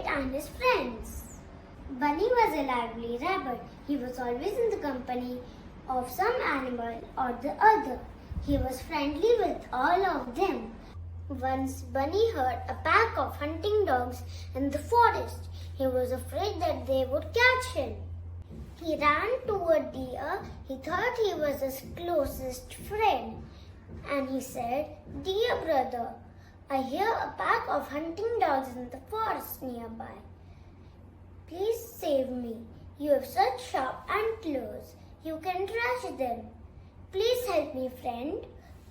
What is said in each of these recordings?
and his friends. Bunny was a lively rabbit. He was always in the company of some animal or the other. He was friendly with all of them. Once Bunny heard a pack of hunting dogs in the forest. He was afraid that they would catch him. He ran toward Deer. He thought he was his closest friend. And he said, "Dear brother, I hear a pack of hunting dogs in the forest nearby. Please save me. You have such sharp antlers. You can crush them. Please help me, friend."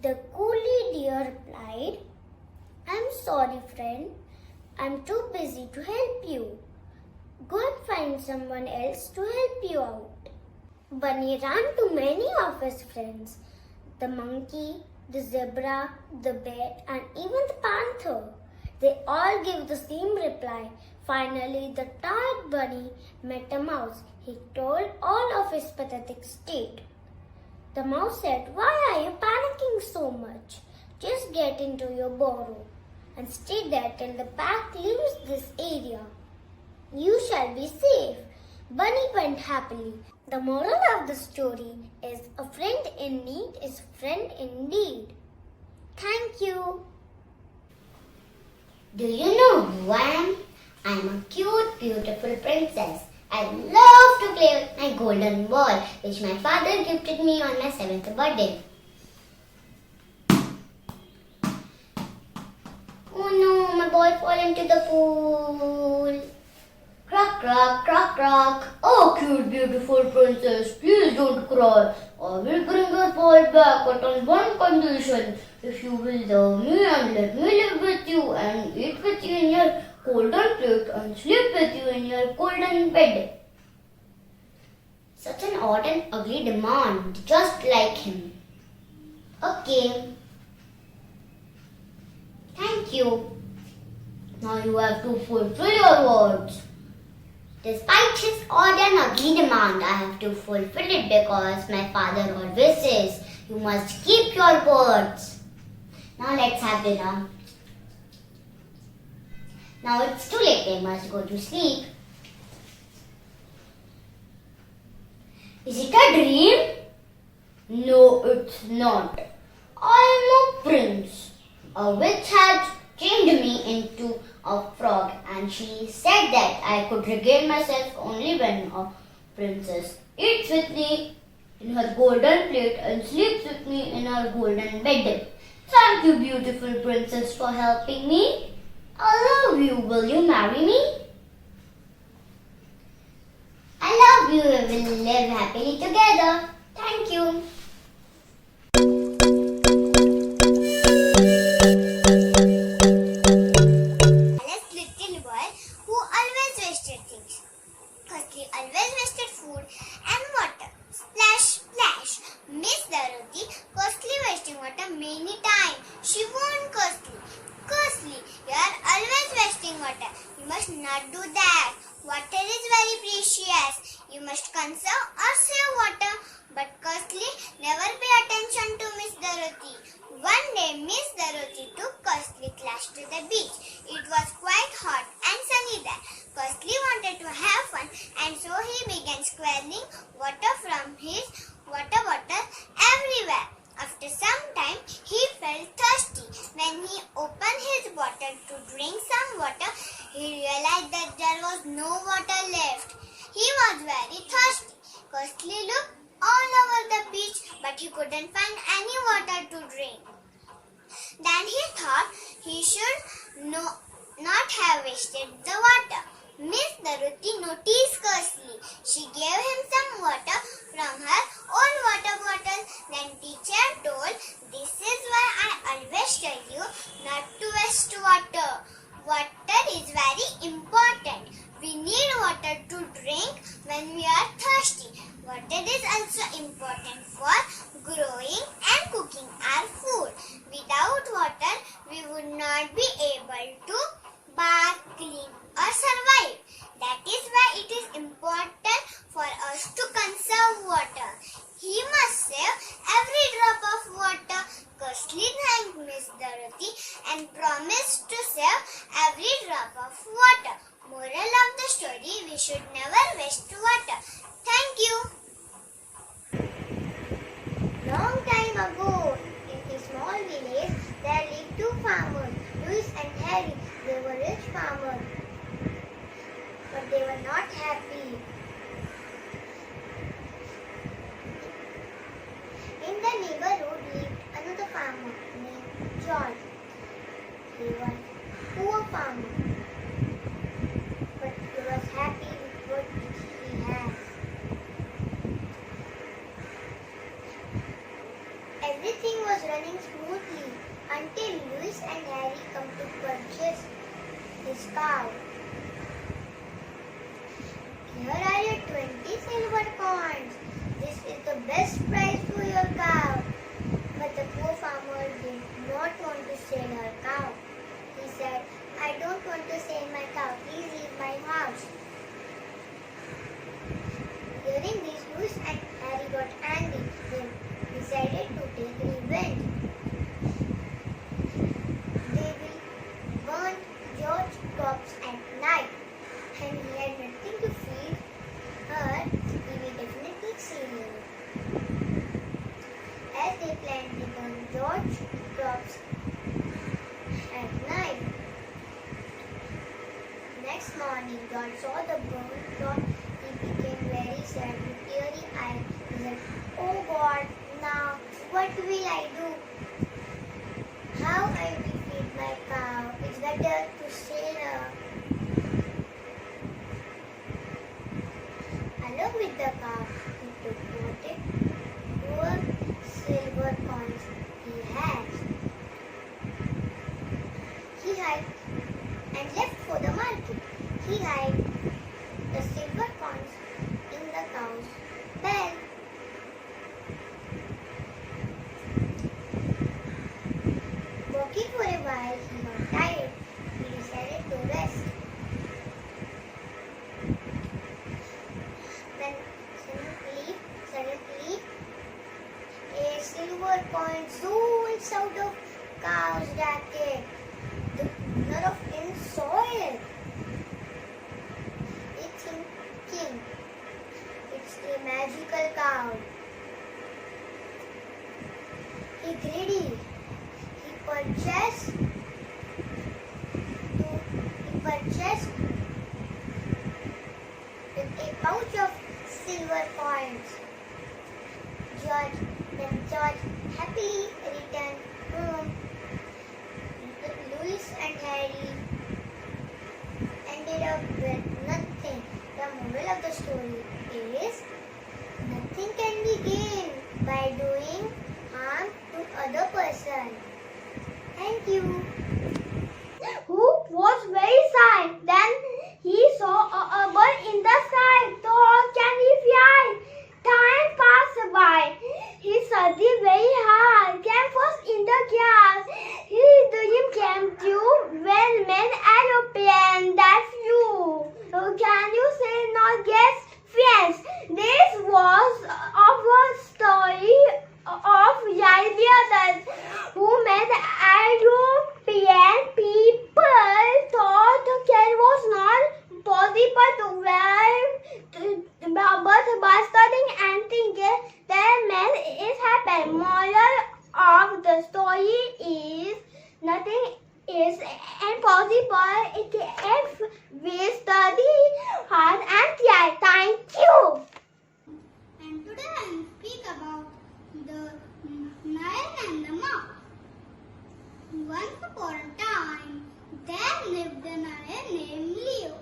The coolie deer replied, "I'm sorry, friend. I'm too busy to help you. Go and find someone else to help you out." Bunny ran to many of his friends, the monkey, the zebra, the bear, and even the panther. They all gave the same reply. Finally, the tired bunny met a mouse. He told all of his pathetic state. The mouse said, "Why are you panicking so much? Just get into your burrow and stay there till the pack leaves this area. You shall be safe." Bunny went happily. The moral of the story is a friend in need is a friend indeed. Thank you. Do you know who I am? I am a cute, beautiful princess. I love to play with my golden ball, which my father gifted me on my 7th birthday. Oh no, my ball fell into the pool. Croak, croak, croak, croak. Oh, cute, beautiful princess, please don't cry. I will bring your ball back, but on one condition. If you will love me and let me live with you and eat with you in your golden plate and sleep with you in your golden bed. Such an odd and ugly demand, just like him. Okay. Thank you. Now you have to fulfill your words. Despite his odd and ugly demand, I have to fulfill it because my father always says, "You must keep your words." Now let's have dinner. Now it's too late, I must go to sleep. Is it a dream? No, it's not. I am a prince. A witch had changed me into a frog, and she said that I could regain myself only when a princess eats with me in her golden plate and sleeps with me in her golden bed. Thank you, beautiful princess, for helping me. I love you. Will you marry me? I love you. We will live happily together. Thank you. Little boy who always wasted things. Firstly, always wasted food and water. Splash, splash. Miss Dorothy costly wasting water many times. She warned Costly. Costly, you are always wasting water. You must not do that. Water is very precious. You must conserve or save water. But Costly never pay attention to Miss Dorothy. One day, Miss Dorothy took Costly class to the beach. It was quite hot and sunny there. Costly wanted to have fun, and so he began squirting water from his water bottle everywhere. After some time, he felt thirsty. When he opened his bottle to drink some water, he realized that there was no water left. He was very thirsty. Costly looked all over the beach, but he couldn't find any water to drink. Then he thought he should not have wasted the water. Miss Dorothy noticed Costly. She gave him some water from her own water bottle. Then teacher told, "This is why I always tell you not to waste water. Water is very important. We need water to drink when we are thirsty. Water is also important for growing and cooking our food. Without water, we would not be able to bath, clean, or survive. That is why it is important for us to conserve water. He must save place, there lived two farmers, Louis and Harry. They were rich farmers, but they were not happy. In the neighborhood lived another farmer named George. He was a poor farmer, but he was happy with what he had. Everything was running smoothly until Louis and Harry come to purchase his cow. Here are your 20 silver coins. This is the best price for your cow. But the poor farmer did not want to sell her cow. He said, I don't want to sell my cow. Please leave my house. Hearing this, Louis and Harry got angry. They decided to take revenge. They will burn George's crops at night, and he had nothing to feed her. He will definitely see her. As they planned, they burned George's crops at night. Next morning, George saw the burned crop. He became very sad with teary eyes. He said, Oh God, now what will I do? How I will feed my cow? It's better to sell her. Along with the cow, he took four silver coins he had. He hiked and left for the market. He hid the silver coins in the cow's bell. Walking for a while, he got tired. He decided to rest. Then suddenly, a silver coin zooms out of cow's jacket. The owner of it saw it. It's thinking, it's a magical cow. He greedy. He purchased with a pouch of silver coins. George happily returned home. Louis and Harry ended up with nothing. The moral of the story is nothing can be gained by doing harm to other person. Thank you. Who was very sad. Then he saw a bird in the sky. Thought, can he fly? Time passed by. He studied very hard. Came first in the class. His dream came true when made aeroplane that flew. Can you say not yes? Friends, this was our story of Yai brothers who made aeroplane. People thought it was not possible to fly, but by studying and thinking, they made it happen. Moral of the story is nothing is impossible if we study hard and try. Thank you. And today I will speak about the Nile and the mouse. Once upon a time, there lived a Nile named Leo.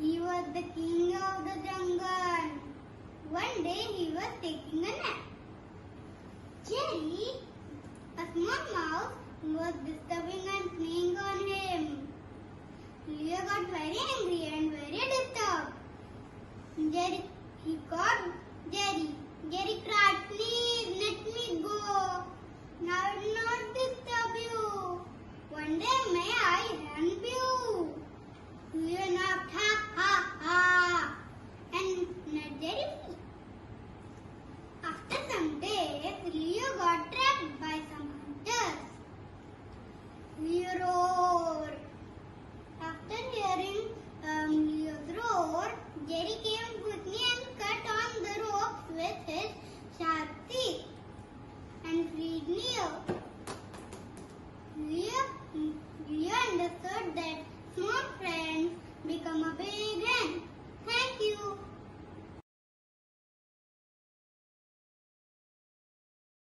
He was the king of the jungle. One day he was taking a nap. Jerry, a small mouse, was disturbing and playing on him. Leo got very angry and very disturbed. He called Jerry. Jerry cried, please let me